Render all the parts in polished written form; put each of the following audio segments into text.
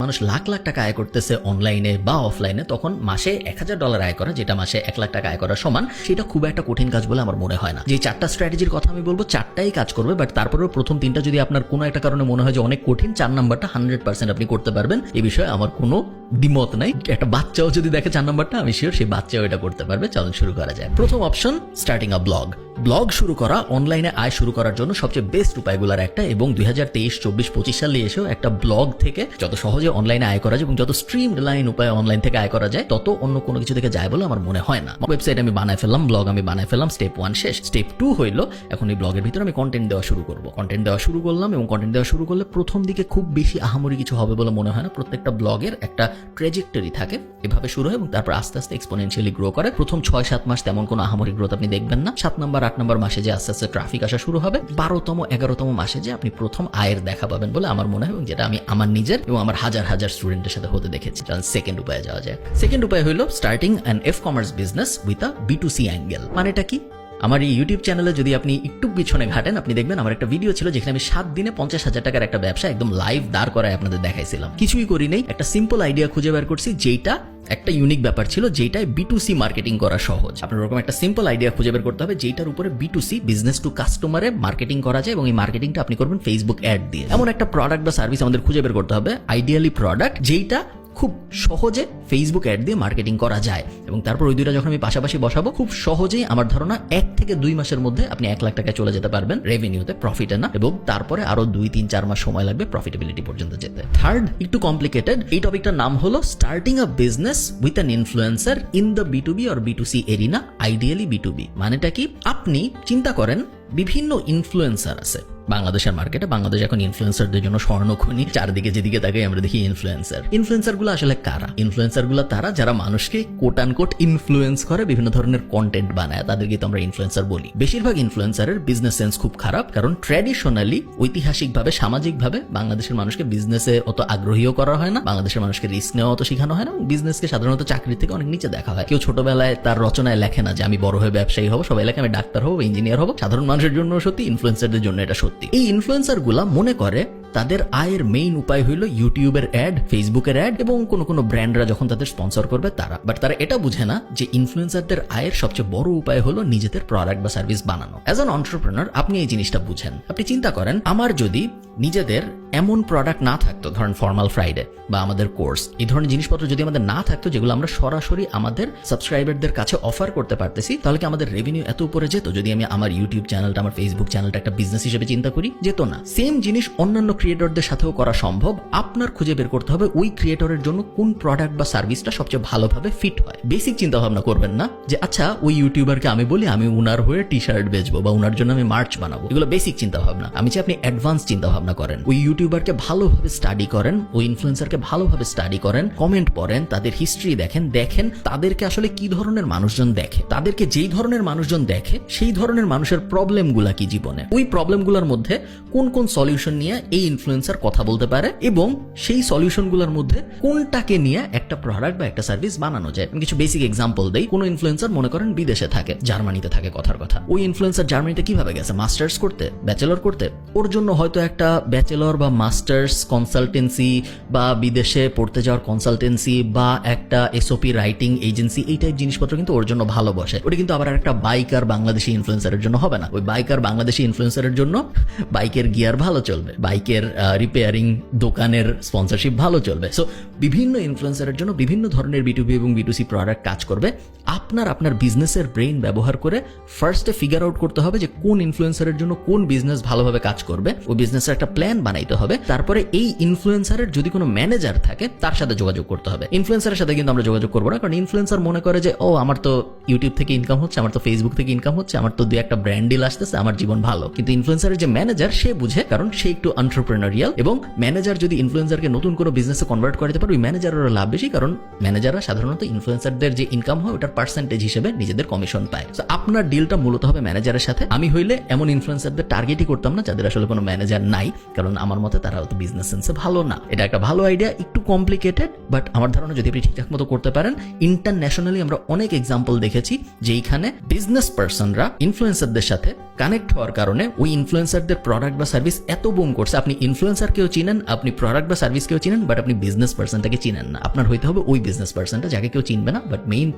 মানুষ লাখ লাখ টাকা আয় করতেছে অনলাইনে বা অফলাইনে, তখন মাসে $1000 আয় করা, যেটা মাসে 1 লাখ টাকা আয় করা সমান, সেটা খুব একটা কঠিন কাজ বলে আমার মনে হয় না। যে 4টা স্ট্র্যাটেজির কথা আমি বলবো, 4টাই কাজ করবে, বাট তারপরেও প্রথম 3টা যদি আপনার কোনো একটা কারণে মনে হয় যে অনেক কঠিন, 4 নাম্বারটা 100% আপনি করতে পারবেন, এই বিষয়ে আমার কোনো দ্বিমত নাই। একটা বাচ্চাও যদি দেখে 4 নাম্বারটা, আমি শিওর সেই বাচ্চাও এটা করতে পারবে। চলুন শুরু করা যায়। প্রথম অপশন, স্টার্টিং আ ব্লগ। ব্লগ শুরু করা অনলাইনে আয় শুরু করার জন্য সবচেয়ে বেস্ট উপায়গুলোর একটা, এবং 2023, 24, 25 সালে এসেও একটা ব্লগ থেকে যত সহজে অনলাইনে আয় করা যায় এবং যত স্ট্রিম লাইন উপায় অনলাইন থেকে আয় করা যায়, তত অন্য কোনো কিছু থেকে যায় বলে আমার মনে হয় না। ওয়েবসাইট আমি বানায় ফেললাম, ব্লগ আমি বানায় ফেললাম, স্টেপ 1 শেষ। স্টেপ 2 হইলো এখন এই ব্লগের ভিতরে আমি কন্টেন্ট দেওয়া শুরু করব। কন্টেন্ট দেওয়া শুরু করলাম, এবং কন্টেন্ট দেওয়া শুরু করলে প্রথম দিকে খুব বেশি আহামরি কিছু হবে বলে মনে হয় না। প্রত্যেকটা ব্লগের একটা ট্র্যাজেক্টরি থাকে, এভাবে শুরু হয় এবং তারপর আস্তে আস্তে এক্সপোনেনশিয়ালি গ্রো করে। প্রথম 6-7 মাস তেমন কোনো আহামরি গ্রোথ আপনি দেখবেন না। 7 নাম্বার 8 নাম্বার মাসে যে আস্তে আস্তে ট্রাফিক আসা শুরু হবে, 12তম 11তম মাসে যে আপনি প্রথম আয়ের দেখা পাবেন বলে আমার মনে হয়, এবং যেটা আমি আমার নিজের এবং আমার হাজার হাজার স্টুডেন্টের সাথে হতে দেখেছি। সেকেন্ড উপায়ে যাওয়া যায়। সেকেন্ড উপায় হলো starting an e-commerce business with a B2C angle. মানেটা কি? আমার এই ইউটিউব চ্যানেলে যদি আপনি একটু পিছনে ঘাটেন, আপনি দেখবেন আমার একটা ভিডিও ছিল যেখানে আমি 7 দিনে 50,000 টাকার একটা ব্যবসা একদম লাইভ দাঁড় করায় আপনাদের দেখাইছিলাম। কিছুই করি নেই, একটা সিম্পল আইডিয়া খুঁজে বের করছি, যেটা একটা ইউনিক ব্যাপার ছিল, যেটাই B2C মার্কেটিং করা সহজ। আপনার ওরকম একটা সিম্পল আইডিয়া খুঁজে বের করতে হবে যেটার উপরে B2C, বিজনেস টু কাস্টমারে মার্কেটিং করা যায়, এবং এই মার্কেটিংটা আপনি করবেন ফেসবুক অ্যাড দিয়ে। এমন একটা প্রোডাক্ট বা সার্ভিস আমাদের খুঁজে বের করতে হবে, আইডিয়ালি প্রোডাক্ট যেটা খুব সহজে ফেসবুক অ্যাড দিয়ে মার্কেটিং করা যায়। এবং তারপর ওই দুইটা যখন আমি পাশাপাশি বসাবো, খুব সহজেই আমার ধারণা 1 থেকে 2 মাসের মধ্যে আপনি 1 লাখ টাকায় চলে যেতে পারবেন রেভিনিউতে, প্রফিটে না, এবং তারপরে আরো 2-3-4 মাস সময় লাগবে প্রফিটেবিলিটি পর্যন্ত যেতে। থার্ড, একটু কমপ্লিকেটেড, এই টপিকটার নাম হলো starting a business with an influencer in the B2B or B2C arena, ideally B2B। মানেটা কি? আপনি চিন্তা করেন বিভিন্ন ইনফ্লুয়েন্সার আছে বাংলাদেশের মার্কেটে। বাংলাদেশ এখন ইনফ্লুয়েন্সারদের জন্য স্বর্ণখনি, চারদিকে যেদিকে তাকাই আমরা দেখি ইনফ্লুয়েন্সার গুলো আসলে কারা? ইনফ্লুয়েন্সার গুলো তারা যারা মানুষকে কোট আনকোট ইনফ্লুয়েন্স করে, বিভিন্ন ধরনের কন্টেন্ট বানায়, তাদেরকে তো আমরা ইনফ্লুয়েন্সার বলি। বেশিরভাগ ইনফ্লুয়েন্সারের বিজনেস সেন্স খুব খারাপ, কারণ ট্র্যাডিশনালি, ঐতিহাসিকভাবে, সামাজিকভাবে বাংলাদেশের মানুষকে বিজনেসে অত আগ্রহীও করা হয় না, বাংলাদেশের মানুষকে রিস্ক নেওয়া অত শেখানো হয় না, বিজনেসকে সাধারণত চাকরি থেকে অনেক নিচে দেখা হয়। কেউ ছোটবেলায় তার রচনায় লেখে না যে আমি বড় হয়ে ব্যবসায়ী হবো, সবাই লেখে আমি ডাক্তার হবো, ইঞ্জিনিয়ার হবো। সাধারণ মানুষের জন্য সত্যি, ইনফ্লুয়েন্সারদের জন্য এটা সত্যি। এই ইনফ্লুয়েন্সার গুলা মনে করে তাদের আয়ের মেইন উপায় হইলো ইউটিউবের অ্যাড, ফেসবুকের অ্যাড, এবং কোনো ব্র্যান্ডরা যখন তাদের স্পন্সর করবে তারা। বাট তারা এটা বুঝে না যে ইনফ্লুয়েন্সারদের আয়ের সবচেয়ে বড় উপায় হলো নিজেদের প্রোডাক্ট বা সার্ভিস বানানো। অ্যাজ অ্যান এন্টারপ্রেনার আপনি এই জিনিসটা বুঝেন। আপনি চিন্তা করেন, আমার যদি নিজেদের এমন প্রোডাক্ট না থাকতো, ধরেন ফর্মাল ফ্রাইডে বা আমাদের কোর্স, এই ধরনের জিনিসপত্র যদি আমাদের না থাকতো, যেগুলো আমরা সরাসরি আমাদের সাবস্ক্রাইবারদের কাছে অফার করতে পারতেছি, তাহলে কি আমাদের রেভিনিউ এত উপরে যেত? যদি আমি আমার ইউটিউব চ্যানেলটা, আমার ফেসবুক চ্যানেলটা একটা বিজনেস হিসেবে চিন্তা করি, যেত না। সেম জিনিস অন্যান্য ক্রিয়েটরদের সাথেও করা সম্ভব। আপনার খুঁজে বের করতে হবে ওই ক্রিয়েটরের জন্য কোন প্রোডাক্ট বা সার্ভিসটা সবচেয়ে ভালোভাবে ফিট হয়। বেসিক চিন্তা ভাবনা করবেন না যে আচ্ছা ওই ইউটিউবারকে আমি বলি আমি উনার হয়ে টি-শার্ট বেচবো বা উনার জন্য আমি মার্চ বানাবো। এগুলো বেসিক চিন্তা ভাবনা। আমি চাই আপনি অ্যাডভান্স চিন্তা ভাবনা করেন। ওই ইউটিউবারকে ভালোভাবে স্টাডি করেন, ওই ইনফ্লুয়েন্সারকে ভালোভাবে স্টাডি করেন, কমেন্ট পড়েন, তাদের হিস্ট্রি দেখেন তাদেরকে আসলে কি ধরনের মানুষজন দেখে, তাদেরকে যেই ধরনের মানুষজন দেখে সেই ধরনের মানুষের প্রবলেমগুলা কি জীবনে, ওই প্রবলেমগুলোর মধ্যে কোন কোন সলিউশন নিয়ে এই ইনফ্লুয়েন্সার কথা বলতে পারে, এবং সেই সলিউশনগুলোর মধ্যে কোনটাকে নিয়ে একটা প্রোডাক্ট বা একটা সার্ভিস বানানো যায়। আমি কিছু বেসিক এক্সাম্পল দেই। কোন ইনফ্লুয়েন্সার মনে করেন বিদেশে থাকে, জার্মানিতে থাকে, কথার কথা। ওই ইনফ্লুয়েন্সার জার্মানিতে কিভাবে গেছে? মাস্টার্স করতে, ব্যাচেলর করতে। ওর জন্য হয়তো একটা ব্যাচেলর বা মাস্টার্স কনসালটেন্সি বা বিদেশে পড়তে যাওয়ার কনসালটেন্সি বা একটা এসওপি রাইটিং এজেন্সি, এই টাইপ জিনিসপত্র কিন্তু ওর জন্য ভালো বসে। ওটা কিন্তু আবার একটা বাইকার বাংলাদেশি ইনফ্লুয়েন্সারের জন্য হবে না। ওই বাইকার বাংলাদেশি ইনফ্লুয়েন্সারের জন্য বাইকের গিয়ার ভালো চলবে, বাইকের রিপেয়ারিং দোকানের স্পন্সরশিপ ভালো চলবে। সো বিভিন্ন ইনফ্লুয়েন্সারের জন্য বিভিন্ন ধরনের B2B এবং B2C প্রোডাক্ট কাজ করবে। আপনার বিজনেসের ব্রেইন ব্যবহার করে ফার্স্টে ফিগার আউট করতে হবে যে কোন ইনফ্লুয়েন্সারের জন্য কোন বিজনেস ভালোভাবে কাজ করবে। ওই বিজনেসের একটা প্ল্যান বানাইতে হবে। তারপরে এই ইনফ্লুয়েন্সারের যদি কোনো ম্যানেজার থাকে তার সাথে যোগাযোগ করতে হবে। ইনফ্লুয়েন্সারের সাথে কিন্তু আমরা যোগাযোগ করবো না, কারণ ইনফ্লুয়েন্সার মনে করে যে ও আমার তো ইউটিউব থেকে ইনকাম হচ্ছে, আমার তো ফেসবুক থেকে ইনকাম হচ্ছে, আমার তো দুই একটা ব্র্যান্ড ডিল আসতেছে, আমার জীবন ভালো। কিন্তু ইনফ্লুয়েন্সারের যে ম্যানেজার সে বুঝে, কারণ সে একটু এন্টারপ্রেনারিয়াল, এবং ম্যানেজার যদি ইনফ্লুয়েন্সারকে নতুন কোনো বিজনেসে কনভার্ট করতে পারে, ওই ম্যানেজারের লাভ বেশি, কারণ ম্যানেজাররা সাধারণত ইনফ্লুয়েন্সারদের যে ইনকাম হয় ওটার পার্সেন্টেজ হিসেবে নিজেদের কমিশন পায়। তো আপনার ডিলটা মূলত হবে ম্যানেজারের সাথে। আমি হইলে এমন ইনফ্লুয়েন্সারদের টার্গেটই করতাম না যাদের আসলে কোনো ম্যানেজার নাই, কারণ আমার মতে তারা তো বিজনেস সেন্সে ভালো না। এটা একটা ভালো আইডিয়া, একটু কমপ্লিকেটেড, বাট আমার ধারণা যদি আপনি ঠিকঠাক মতো করতে পারেন, ইন্টারন্যাশনালি আমরা অনেক এক্সাম্পল দেখেছি যেইখানে বিজনেস পার্সনরা ইনফ্লুয়েন্সারদের সাথে কানেক্ট হওয়ার কারণে ওই ইনফ্লুয়েন্সারদের প্রোডাক্ট বা সার্ভিস এত বুম করছে, আপনি ইনফ্লুয়েন্সারকেও চিনেন, আপনি প্রোডাক্ট বা সার্ভিসকেও চিনেন, বাট আপনি বিজনেস পার্সনটাকে চিনেন না। আপনার হইতে হবে ওই বিজনেস পার্সনটা যাকে কেউ চিনবে না, বাট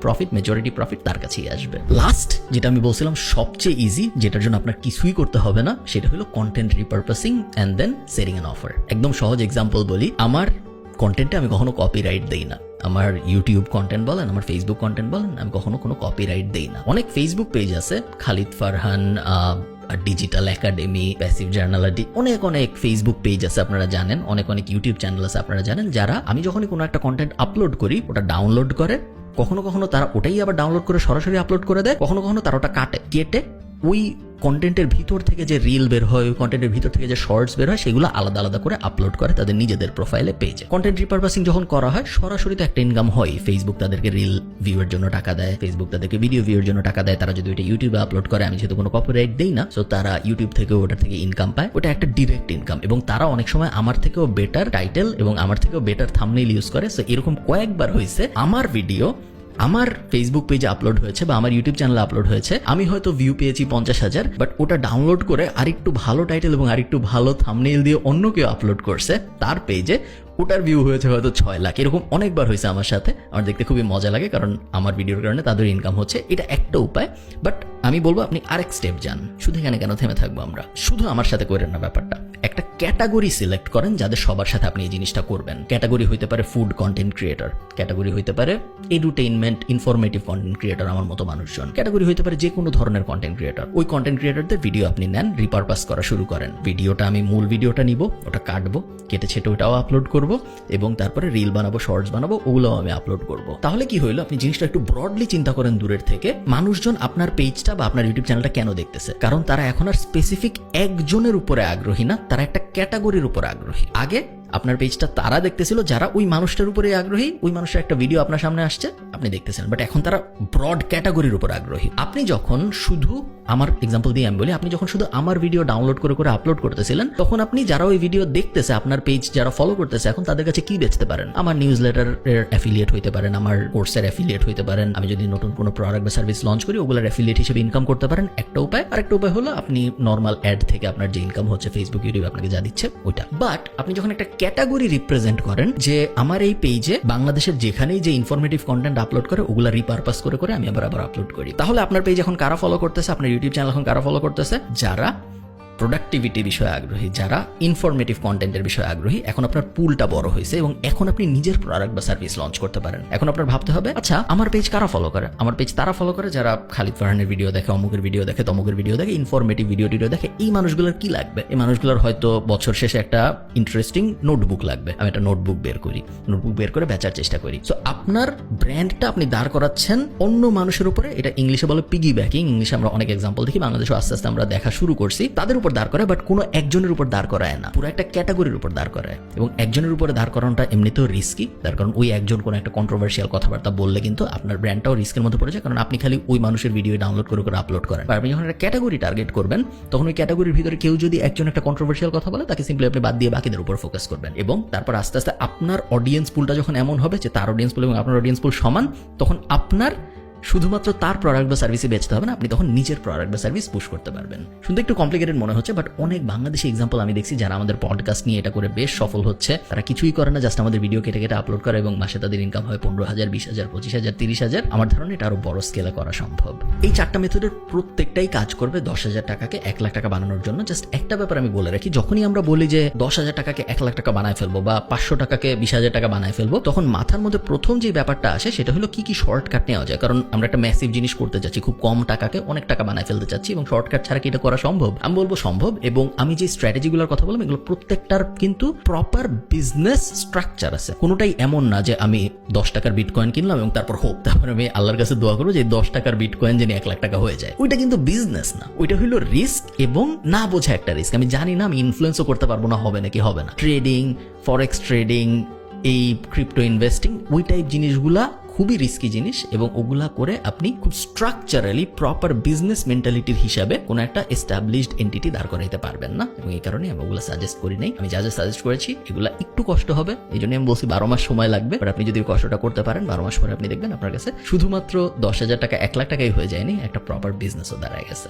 মেজরিটি প্রফিট তার কাছেই আসবে। লাস্ট যেটা আমি বলছিলাম সবচেয়ে ইজি, যেটার জন্য আপনার কিছুই করতে হবে না, সেটা হলো content repurposing and then setting an offer. একদম সহজ এক্সাম্পল বলি, আমার কন্টেন্টে আমি কখনো কপিরাইট দেই না। আমার ইউটিউব কন্টেন্ট বলেন, আমার ফেসবুক কন্টেন্ট বলেন, আমি কখনো কোনো কপিরাইট দেই না। অনেক ফেসবুক পেজ আছে, Khalid Farhan, digital academy, passive জার্নালিটি, অনেক ফেসবুক পেজ আছে আপনারা জানেন, অনেক ইউটিউব চ্যানেল আছে আপনারা জানেন, যারা আমি যখনই কোনো একটা কন্টেন্ট আপলোড করি ওটা ডাউনলোড করে, কখনো তারা ওটাই আবার ডাউনলোড করে সরাসরি আপলোড করে দেয়, কখনো তারা ওটা কেটে ওই কন্টেন্টের ভিতর থেকে যে রিল বের হয়, ওই কন্টেন্টের ভিতর থেকে যে শর্টস বের হয়, সেগুলো আলাদা করে আপলোড করে তাদের নিজেদের প্রোফাইলে পেজে। কন্টেন্ট রিপারপাসিং যখন করা হয়, সরাসরি তো একটা ইনকাম হয়। ফেসবুক তাদেরকে রিল ভিউয়ের জন্য টাকা দেয়, ফেসবুক তাদেরকে ভিডিও ভিউয়ের জন্য টাকা দেয়। তারা যদি ওইটা ইউটিউবে আপলোড করে, আমি যেহেতু কোনো কপিরাইট দেই না, সো তারা ইউটিউব থেকে ওটা থেকে ইনকাম পায়। ওটা একটা ডিরেক্ট ইনকাম, এবং তারা অনেক সময় আমার থেকেও বেটার টাইটেল এবং আমার থেকেও বেটার থাম্বনেইল ইউজ করে। সো এরকম কয়েকবার হয়েছে আমার ভিডিও আমার ফেসবুক পেজে আপলোড হয়েছে বা আমার ইউটিউব চ্যানেলে আপলোড হয়েছে, আমি হয়তো ভিউ পেয়েছি 50,000, বাট ওটা ডাউনলোড করে আরেকটু ভালো টাইটেল এবং আরেকটু ভালো থাম্বনেইল দিয়ে অন্য কেউ আপলোড করছে তার পেজে, ওটার ভিউ হয়েছে হয়তো 6 লাখ। এরকম অনেকবার হয়েছে আমার সাথে। আমার দেখতে খুবই মজা লাগে, কারণ আমার ভিডিওর কারণে তাদের ইনকাম হচ্ছে। এটা একটা উপায়, বাট আমি বলবো আপনি আরেক স্টেপ যান। শুধু এখানে কেন থেমে থাকবো আমরা? শুধু আমার সাথে করেন না ব্যাপারটা, একটা ক্যাটাগরি সিলেক্ট করেন যাদের সবার সাথে আপনি এই জিনিসটা করবেন। ক্যাটাগরি হইতে পারে ফুড কন্টেন্ট ক্রিয়েটর, ক্যাটাগরি হইতে পারে এডুটেইনমেন্ট ইনফরমেটিভ কন্টেন্ট ক্রিয়েটর আমার মতো মানুষজন, ক্যাটাগরি হইতে পারে যে কোনো ধরনের কন্টেন্ট ক্রিয়েটর। ওই কন্টেন্ট ক্রিয়েটরদের ভিডিও আপনি নেন, রিপারপাস করা শুরু করেন। ভিডিওটা আমি মূল ভিডিওটা নিব, ওটা কাটবো, কেটে ছেটে ওটাও আপলোড করব, এবং তারপরে রিল বানাবো, শর্টস বানাবো, ওগুলোও আমি আপলোড করব। তাহলে কি হইলো, আপনি জিনিসটা একটু ব্রডলি চিন্তা করেন দূরের থেকে। মানুষজন আপনার পেজটা বা আপনার ইউটিউব চ্যানেলটা কেন দেখতেছে? কারণ তারা এখন আর স্পেসিফিক একজনের উপরে আগ্রহী না, তারা একটা ক্যাটাগরির উপর আগ্রহী। আগে আপনার পেজটা তারা দেখতেছিল যারা ওই মানুষটার উপরে আগ্রহী, ওই মানুষের একটা ভিডিও আপনার সামনে আসছে, আপনি দেখতেছেন, বাট এখন তারা ব্রড ক্যাটাগরির উপর আগ্রহী। আপনি যখন শুধু, আমার এক্সাম্পল দিয়ে আমি বলি, আপনি যখন শুধু আমার ভিডিও ডাউনলোড করে আপলোড করতেছিলেন, তখন আপনি যারা ওই ভিডিও দেখতেছে, আপনার পেজ যারা ফলো করতেছে, এখন তাদের কাছে কি বেচতে পারেন? আমার নিউজ লেটার এর অ্যাফিলিয়েট হইতে পারেন, আমার কোর্সের অ্যাফিলিয়েট হইতে পারেন, আমি যদি নতুন কোনো প্রোডাক্ট বা সার্ভিস লঞ্চ করি ওগুলোর অ্যাফিলিয়েট হিসেবে ইনকাম করতে পারেন, একটা উপায়। আরেকটা উপায় হলো আপনি নর্মাল অ্যাড থেকে আপনার যে ইনকাম হচ্ছে ফেসবুক, ইউটিউব আপনাকে যা দিচ্ছে ওইটা। বাট আপনি যখন একটা ক্যাটাগরি রিপ্রেজেন্ট করেন যে আমার এই পেজে বাংলাদেশের যেখানেই যে ইনফরমেটিভ কন্টেন্ট আপলোড করে ওগুলা রিপারপাস করে আমি আবার আপলোড করি, তাহলে আপনার পেজ এখন কারা ফলো করতেছে? আপনার ইউটিউব চ্যানেল এখন কারা ফলো করতেছে? যারা প্রোডাক্টিভিটি বিষয়ে আগ্রহী, যারা ইনফরমেটিভ কন্টেন্টের বিষয়ে আগ্রহী। এখন আপনার পুলটা বড় হয়েছে এবং এখন আপনি নিজের প্রোডাক্ট বা সার্ভিস লঞ্চ করতে পারেন। এখন আপনার ভাবতে হবে, আচ্ছা আমার পেজ কারা ফলো করে? আমার পেজ তারা ফলো করে যারা খালিদ ফারহানের ভিডিও দেখে, অমুকের ভিডিও দেখে, তমুকের ভিডিও দেখে, ইনফরমেটিভ ভিডিও দেখে। এই মানুষগুলোর কি লাগবে? এই মানুষগুলোর হয়তো বছর শেষে একটা ইন্টারেস্টিং নোটবুক লাগবে। আমি একটা নোটবুক বের করে বেচার চেষ্টা করি। সো আপনার ব্র্যান্ডটা আপনি দাঁড় করাচ্ছেন অন্য মানুষের উপরে। এটা ইংলিশে বলে পিগি ব্যাকিং। ইংলিশে আমরা অনেক এক্সাম্পল দেখি, বাংলাদেশে আস্তে আস্তে আমরা দেখা শুরু করছি। তাদের উপর দাঁড় করায়, বাট কোনো একজনের উপর দাঁড় করায় না, পুরো একটা ক্যাটাগরির উপর দাঁড় করায়। এবং একজনের উপরে দাঁড় করানোটা এমনিতেও রিস্কি, তার কারণ ওই একজন কোনো একটা কন্ট্রোভার্সিয়াল কথাবার্তা বললে কিন্তু আপনার ব্র্যান্ডটাও রিস্কের মধ্যে পড়ে যায়, কারণ আপনি খালি ওই মানুষের ভিডিও ডাউনলোড করে আপলোড করেন। আর আপনি যখন একটা ক্যাটাগরি টার্গেট করবেন, তখন ওই ক্যাটাগরির ভিতরে কেউ যদি একজন একটা কন্ট্রোভার্সিয়াল কথা বলে, তাকে সিম্পলি আপনি বাদ দিয়ে বাকিদের উপর ফোকাস করবেন। এবং তারপর আস্তে আস্তে আপনার অডিয়েন্স পুলটা যখন এমন হবে যে তার অডিয়েন্স পুল এবং আপনার অডিয়েন্স পুল সমান, তখন আপনার শুধুমাত্র তার প্রোডাক্ট বা সার্ভিসে বেচতে হবে না, আপনি তখন নিজের প্রোডাক্ট বা সার্ভিস পুশ করতে পারবেন। শুনতে একটু কমপ্লিকেটেড মনে হচ্ছে, বাট অনেক বাংলাদেশি এক্সাম্পল আমি দেখছি যারা আমাদের পডকাস্ট নিয়ে এটা করে বেশ সফল হচ্ছে। তারা কিছুই করে না, জাস্ট আমাদের ভিডিও কেটে আপলোড করে এবং মাসে তাদের ইনকাম হয় 15,000, 20,000, 25,000, 30,000। আমার ধারণা এটা আরো বড় স্কেলে করা সম্ভব। এই 4টা মেথডের প্রত্যেকটাই কাজ করবে 10,000 টাকাকে 1 লাখ টাকা বানানোর জন্য। জাস্ট একটা ব্যাপার আমি বলে রাখি, যখনই আমরা বলি যে 10,000 টাকাকে 1 লাখ টাকা বানায় ফেলবো বা 500 টাকাকে 20,000 টাকা বানায় ফেলবো, তখন মাথার মধ্যে প্রথম যে ব্যাপারটা আসে সেটা হলো কি শর্টকাট নেওয়া যায়। কারণ আমরা একটা ম্যাসিভ জিনিস করতে যাচ্ছি, খুব কম টাকাকে অনেক টাকা বানায় ফেলতে চাচ্ছি, এবং শর্টকাট ছাড়া কি এটা করা সম্ভব? আমি বলবো সম্ভব। এবং আমি যে স্ট্র্যাটেজিগুলোর কথা বললাম, এগুলো প্রত্যেকটার কিন্তু প্রপার বিজনেস স্ট্রাকচার আছে। কোনোটাই এমন না যে আমি 10 টাকার বিটকয়েন কিনলাম এবং তারপর তারপরে আমি আল্লাহর কাছে দোয়া করবো যে 10 টাকার বিটকয়েন যেন 1 লাখ টাকা হয়ে যায়। ওইটা কিন্তু বিজনেস না, ওইটা হলো রিস্ক এবং না বোঝা একটা রিস্ক। আমি জানি না, আমি ইনফ্লুয়েন্সও করতে পারবো না, হবে নাকি হবে না। ট্রেডিং, ফরেক্স ট্রেডিং, এই ক্রিপ্টো ইনভেস্টিং, ওই টাইপ জিনিসগুলা খুবই রিস্কি জিনিস, এবং ওগুলা করে আপনি খুব স্ট্রাকচারালি প্রপার বিজনেস মেন্টালিটির হিসাবে কোনো একটা এস্টাবলিশড এন্টিটি দাঁড় করাইতে পারবেন না। এবং এই কারণে আমি ওগুলো সাজেস্ট করি নাই। আমি যা সাজেস্ট করেছি এগুলা একটু কষ্ট হবে, এই জন্য আমি বলছি 12 মাস সময় লাগবে। বাট আপনি যদি কষ্টটা করতে পারেন, 12 মাস পরে আপনি দেখবেন আপনার কাছে শুধুমাত্র 10,000 টাকা 1 লাখ টাকাই হয়ে যায়নি, একটা প্রপার বিজনেসও দাঁড়ায় গেছে।